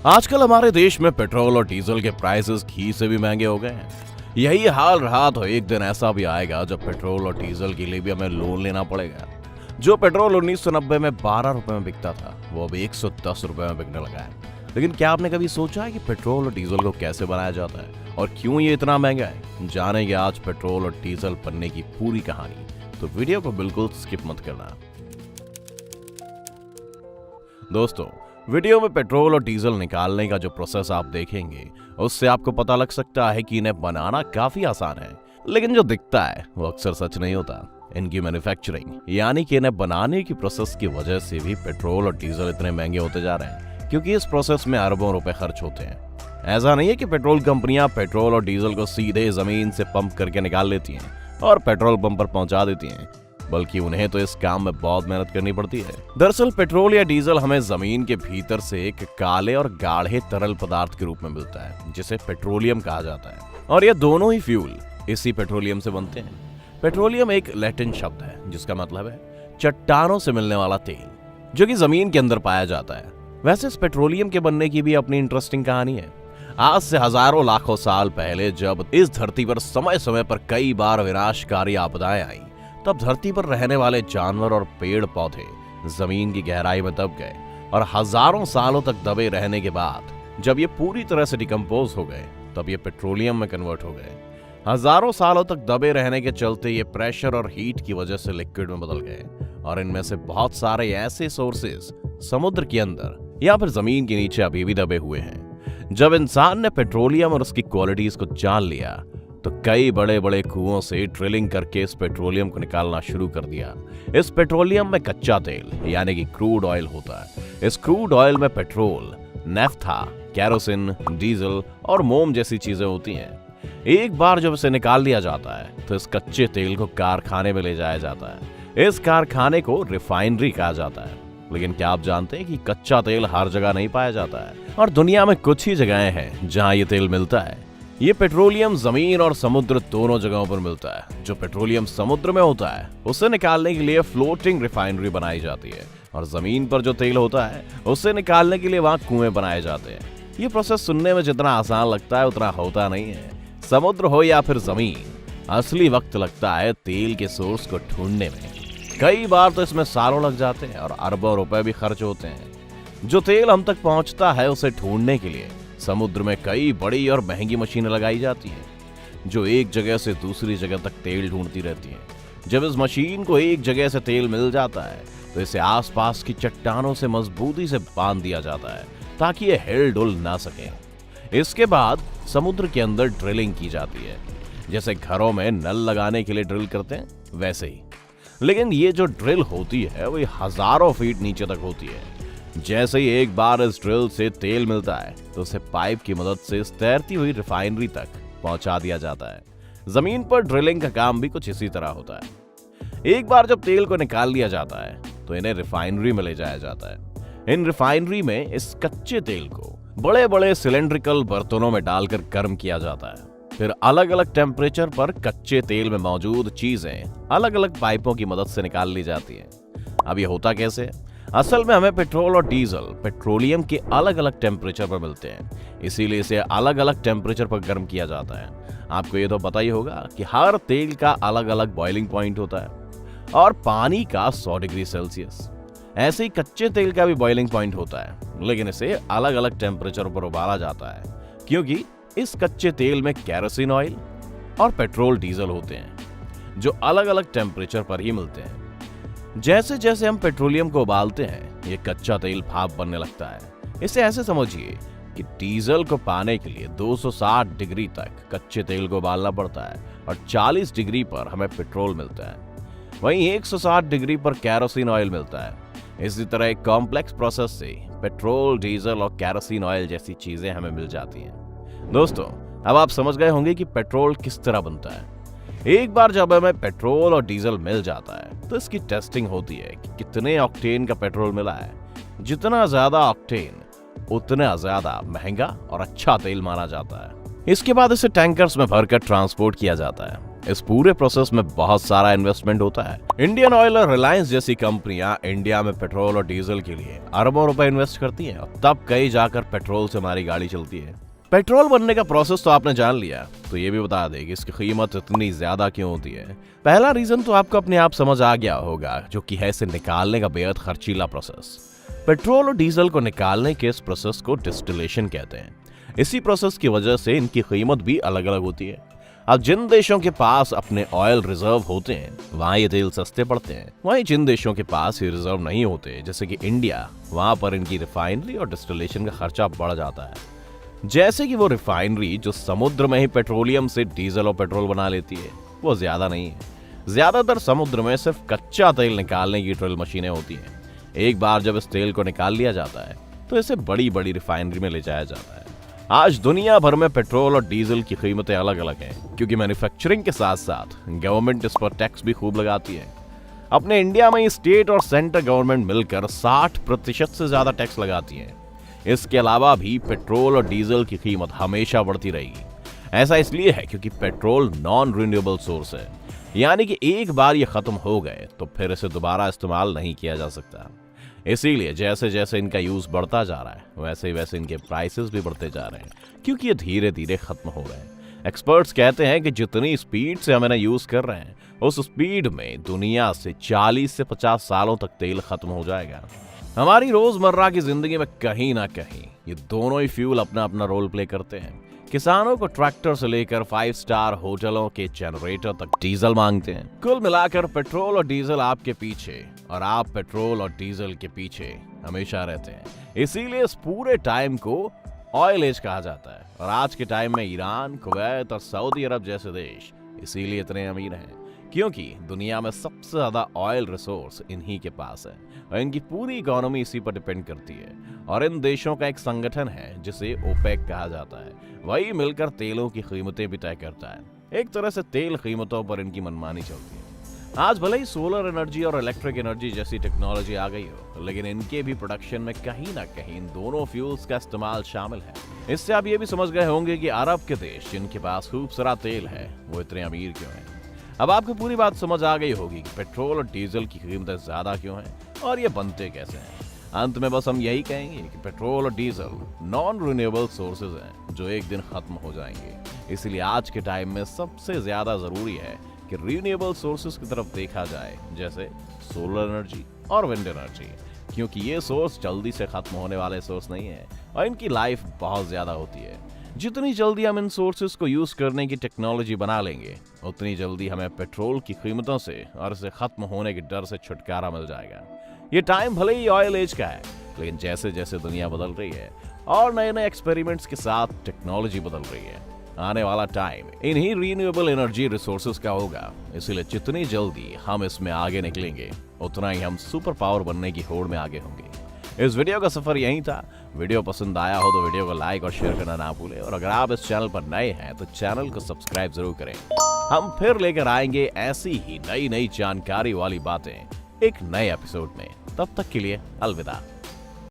आजकल हमारे देश में पेट्रोल और डीजल के प्राइसेस घी से भी महंगे हो गए हैं। यही हाल रहा तो एक दिन ऐसा भी आएगा जब पेट्रोल और डीजल के लिए भी हमें लोन लेना पड़ेगा। जो पेट्रोल 1990 में 12 रुपए में बिकता था वो अब 110 रुपए में बिकने लगा है। लेकिन क्या आपने कभी सोचा है कि पेट्रोल और डीजल को कैसे बनाया जाता है और क्यों ये इतना महंगा है? जानेंगे आज पेट्रोल और डीजल बनने की पूरी कहानी, तो वीडियो को बिल्कुल स्किप मत करना। दोस्तों, वीडियो में पेट्रोल और डीजल निकालने का जो प्रोसेस आप देखेंगे उससे आपको पता लग सकता है कि इन्हें बनाना काफी आसान है, लेकिन जो दिखता है वो अक्सर सच नहीं होता। इनकी मैन्युफैक्चरिंग यानी कि इन्हें बनाने की प्रोसेस की वजह से भी पेट्रोल और डीजल इतने महंगे होते जा रहे हैं, क्योंकि इस प्रोसेस में अरबों रुपए खर्च होते हैं। ऐसा नहीं है कि पेट्रोल कंपनियां पेट्रोल और डीजल को सीधे जमीन से पंप करके निकाल लेती हैं और पेट्रोल पंप पर पहुंचा देती हैं, बल्कि उन्हें तो इस काम में बहुत मेहनत करनी पड़ती है। दरअसल पेट्रोल या डीजल हमें जमीन के भीतर से एक काले और गाढ़े तरल पदार्थ के रूप में मिलता है, जिसे पेट्रोलियम कहा जाता है, और ये दोनों ही फ्यूल इसी पेट्रोलियम से बनते हैं। पेट्रोलियम एक लैटिन शब्द है जिसका मतलब है चट्टानों से मिलने वाला तेल, जो कि जमीन के अंदर पाया जाता है। वैसे इस पेट्रोलियम के बनने की भी अपनी इंटरेस्टिंग कहानी है। आज से हजारों लाखों साल पहले जब इस धरती पर समय समय पर कई बार विनाशकारी आपदाएं आई, तब धरती पर रहने वाले जानवर और पेड़ पौधे जमीन की गहराई में दब गए, और हजारों सालों तक दबे रहने के बाद जब ये पूरी तरह से डिकम्पोज हो गए तब ये पेट्रोलियम में कन्वर्ट हो गए। हजारों सालों तक दबे रहने के चलते ये प्रेशर और हीट की वजह से लिक्विड में बदल गए, और इनमें से बहुत सारे ऐसे सोर्सेस समुद्र के अंदर या फिर जमीन के नीचे अभी भी दबे हुए हैं। जब इंसान ने पेट्रोलियम और उसकी क्वालिटीज को जान लिया तो कई बड़े बड़े कुओं से ड्रिलिंग करके इस पेट्रोलियम को निकालना शुरू कर दिया। इस पेट्रोलियम में कच्चा तेल यानी कि क्रूड ऑयल होता है। इस क्रूड ऑयल में पेट्रोल, नेफ्था, केरोसिन, डीजल और मोम जैसी चीजें होती हैं। एक बार जब इसे निकाल लिया जाता है तो इस कच्चे तेल को कारखाने में ले जाया जाता है। इस कारखाने को रिफाइनरी कहा जाता है। लेकिन क्या आप जानते हैं कि कच्चा तेल हर जगह नहीं पाया जाता है, और दुनिया में कुछ ही जगहें हैं जहां ये तेल मिलता है। ये पेट्रोलियम जमीन और समुद्र दोनों जगहों पर मिलता है। जो पेट्रोलियम समुद्र में होता है उसे निकालने के लिए फ्लोटिंग रिफाइनरी बनाई जाती है, और जमीन पर जो तेल होता है उसे निकालने के लिए वहां कुएं बनाए जाते हैं। ये प्रोसेस सुनने में जितना आसान लगता है उतना होता नहीं है। समुद्र हो या फिर जमीन, असली वक्त लगता है तेल के सोर्स को ढूंढने में। कई बार तो इसमें सालों लग जाते हैं और अरबों रुपए भी खर्च होते हैं। जो तेल हम तक पहुंचता है उसे ढूंढने के लिए समुद्र में कई बड़ी और महंगी मशीनें लगाई जाती हैं, जो एक जगह से दूसरी जगह तक तेल ढूंढती रहती हैं। जब इस मशीन को एक जगह से तेल मिल जाता है तो इसे आसपास की चट्टानों से मजबूती से बांध दिया जाता है ताकि ये हिल डुल ना सके। इसके बाद समुद्र के अंदर ड्रिलिंग की जाती है, जैसे घरों में नल लगाने के लिए ड्रिल करते हैं वैसे ही। लेकिन ये जो ड्रिल होती है वो हजारों फीट नीचे तक होती है। जैसे ही एक बार इस ड्रिल से तेल मिलता है तो उसे पाइप की मदद से इस तैरती हुई रिफाइनरी तक पहुंचा दिया जाता है। जमीन पर ड्रिलिंग का काम भी कुछ इसी तरह होता है। एक बार जब तेल को निकाल लिया जाता है तो इन्हें रिफाइनरी में ले जाया जाता है। इन रिफाइनरी में इस कच्चे तेल को बड़े बड़े सिलेंड्रिकल बर्तनों में डालकर गर्म किया जाता है। फिर अलग अलग टेम्परेचर पर कच्चे तेल में मौजूद चीजें अलग अलग पाइपों की मदद से निकाल ली जाती है। अब ये होता कैसे? असल में हमें पेट्रोल और डीजल पेट्रोलियम के अलग अलग टेम्परेचर पर मिलते हैं, इसीलिए इसे अलग अलग टेम्परेचर पर गर्म किया जाता है। आपको ये तो पता ही होगा कि हर तेल का अलग अलग बॉइलिंग पॉइंट होता है, और पानी का 100 डिग्री सेल्सियस। ऐसे ही कच्चे तेल का भी बॉइलिंग पॉइंट होता है, लेकिन इसे अलग अलग टेम्परेचर पर उबाला जाता है, क्योंकि इस कच्चे तेल में केरोसिन ऑयल और पेट्रोल डीजल होते हैं, जो अलग अलग टेम्परेचर पर ही मिलते हैं। जैसे जैसे हम पेट्रोलियम को उबालते हैं ये कच्चा तेल भाप बनने लगता है। इसे ऐसे समझिए कि डीजल को पाने के लिए 260 डिग्री तक कच्चे तेल को उबालना पड़ता है, और 40 डिग्री पर हमें पेट्रोल मिलता है। वहीं 160 डिग्री पर केरोसिन ऑयल मिलता है। इसी तरह एक कॉम्प्लेक्स प्रोसेस से पेट्रोल, डीजल और केरोसिन ऑयल जैसी चीजें हमें मिल जाती हैं। दोस्तों, अब आप समझ गए होंगे कि पेट्रोल किस तरह बनता है। एक बार जब हमें पेट्रोल और डीजल मिल जाता है तो इसकी टेस्टिंग होती है कि कितने ऑक्टेन का पेट्रोल मिला है। जितना ज्यादा ऑक्टेन उतना ज्यादा महंगा और अच्छा तेल माना जाता है। इसके बाद इसे टैंकर्स में भरकर ट्रांसपोर्ट किया जाता है। इस पूरे प्रोसेस में बहुत सारा इन्वेस्टमेंट होता है। इंडियन ऑयल और रिलायंस जैसी कंपनियां इंडिया में पेट्रोल और डीजल के लिए अरबों रुपए इन्वेस्ट करती हैं, तब कहीं जाकर पेट्रोल से हमारी गाड़ी चलती है। पेट्रोल बनने का प्रोसेस तो आपने जान लिया, तो ये भी बता दें कि इसकी कीमत इतनी ज्यादा क्यों होती है। पहला रीजन तो आपको अपने आप समझ आ गया होगा, जो कि है इसे निकालने का बेहद खर्चीला प्रोसेस। पेट्रोल और डीजल को निकालने के इस प्रोसेस को डिस्टिलेशन कहते हैं। इसी प्रोसेस की वजह से इनकी कीमत भी अलग अलग होती है। अब जिन देशों के पास अपने ऑयल रिजर्व होते हैं वहां ये तेल सस्ते पड़ते हैं, वहीं जिन देशों के पास ये रिजर्व नहीं होते जैसे कि इंडिया, वहां पर इनकी रिफाइनरी और डिस्टिलेशन का खर्चा बढ़ जाता है। जैसे कि वो रिफाइनरी जो समुद्र में ही पेट्रोलियम से डीजल और पेट्रोल बना लेती है, वो ज्यादा नहीं है। ज्यादातर समुद्र में सिर्फ कच्चा तेल निकालने की ड्रिल मशीनें होती हैं। एक बार जब इस तेल को निकाल लिया जाता है तो इसे बड़ी बड़ी रिफाइनरी में ले जाया जाता है। आज दुनिया भर में पेट्रोल और डीजल की कीमतें अलग अलग हैं, क्योंकि मैन्युफैक्चरिंग के साथ साथ गवर्नमेंट इस पर टैक्स भी खूब लगाती है। अपने इंडिया में स्टेट और सेंट्रल गवर्नमेंट मिलकर 60% से ज्यादा टैक्स लगाती है। इसके अलावा भी पेट्रोल और डीजल की कीमत हमेशा बढ़ती रहेगी। ऐसा इसलिए है क्योंकि पेट्रोल नॉन रिन्यूएबल सोर्स है, यानी कि एक बार ये खत्म हो गए तो फिर इसे दोबारा इस्तेमाल नहीं किया जा सकता। इसीलिए जैसे जैसे इनका यूज बढ़ता जा रहा है वैसे वैसे इनके प्राइसेस भी बढ़ते जा रहे हैं, क्योंकि ये धीरे धीरे खत्म हो रहे हैं। एक्सपर्ट्स कहते हैं कि जितनी स्पीड से हम इन्हें यूज कर रहे हैं, उस स्पीड में दुनिया से 40 से 50 सालों तक तेल खत्म हो जाएगा। हमारी रोजमर्रा की जिंदगी में कहीं ना कहीं ये दोनों ही फ्यूल अपना अपना रोल प्ले करते हैं। किसानों को ट्रैक्टर से लेकर 5 स्टार होटलों के जनरेटर तक डीजल मांगते हैं। कुल मिलाकर पेट्रोल और डीजल आपके पीछे और आप पेट्रोल और डीजल के पीछे हमेशा रहते हैं। इसीलिए इस पूरे टाइम को ऑयल एज कहा जाता है। और आज के टाइम में ईरान, कुवैत और सऊदी अरब जैसे देश इसीलिए इतने अमीर हैं, क्योंकि दुनिया में सबसे ज्यादा ऑयल रिसोर्स इन्हीं के पास है और इनकी पूरी इकोनॉमी इसी पर डिपेंड करती है। और इन देशों का एक संगठन है जिसे ओपेक कहा जाता है, वही मिलकर तेलों की कीमतें भी तय करता है। एक तरह से तेल कीमतों पर इनकी मनमानी चलती है। आज भले ही सोलर एनर्जी और इलेक्ट्रिक एनर्जी जैसी टेक्नोलॉजी आ गई हो, लेकिन इनके भी प्रोडक्शन में कहीं ना कहीं इन दोनों फ्यूल्स का इस्तेमाल शामिल है। इससे आप ये भी समझ गए होंगे कि अरब के देश जिनके पास खूब सारा तेल है वो इतने अमीर क्यों हैं। अब आपको पूरी बात समझ आ गई होगी कि पेट्रोल और डीजल की कीमतें ज्यादा क्यों हैं और ये बनते कैसे हैं। अंत में बस हम यही कहेंगे कि पेट्रोल और डीजल नॉन रिन्यूएबल सोर्सेज हैं जो एक दिन खत्म हो जाएंगे। इसलिए आज के टाइम में सबसे ज्यादा जरूरी है कि रिन्यूएबल सोर्सेज की तरफ देखा जाए, जैसे सोलर एनर्जी और विंड एनर्जी, क्योंकि ये सोर्स जल्दी से खत्म होने वाले सोर्स नहीं है और इनकी लाइफ बहुत ज्यादा होती है। जितनी जल्दी हम इन सोर्सेज को यूज करने की टेक्नोलॉजी बना लेंगे, उतनी जल्दी हमें पेट्रोल की कीमतों से और इसे खत्म होने के डर से छुटकारा मिल जाएगा। ये टाइम भले ही ऑयल एज का है, लेकिन जैसे जैसे दुनिया बदल रही है और नए नए एक्सपेरिमेंट्स के साथ टेक्नोलॉजी बदल रही है, आने वाला टाइम इन्हीं रिन्यूएबल एनर्जी रिसोर्सेज का होगा। इसलिए जितनी जल्दी हम इसमें आगे निकलेंगे, उतना ही हम सुपर पावर बनने की होड़ में आगे होंगे। इस वीडियो का सफर यही था। वीडियो पसंद आया हो तो वीडियो को लाइक और शेयर करना ना भूलें, और अगर आप इस चैनल पर नए हैं तो चैनल को सब्सक्राइब जरूर करें। हम फिर लेकर आएंगे ऐसी ही नई नई जानकारी वाली बातें एक नए एपिसोड में। तब तक के लिए अलविदा।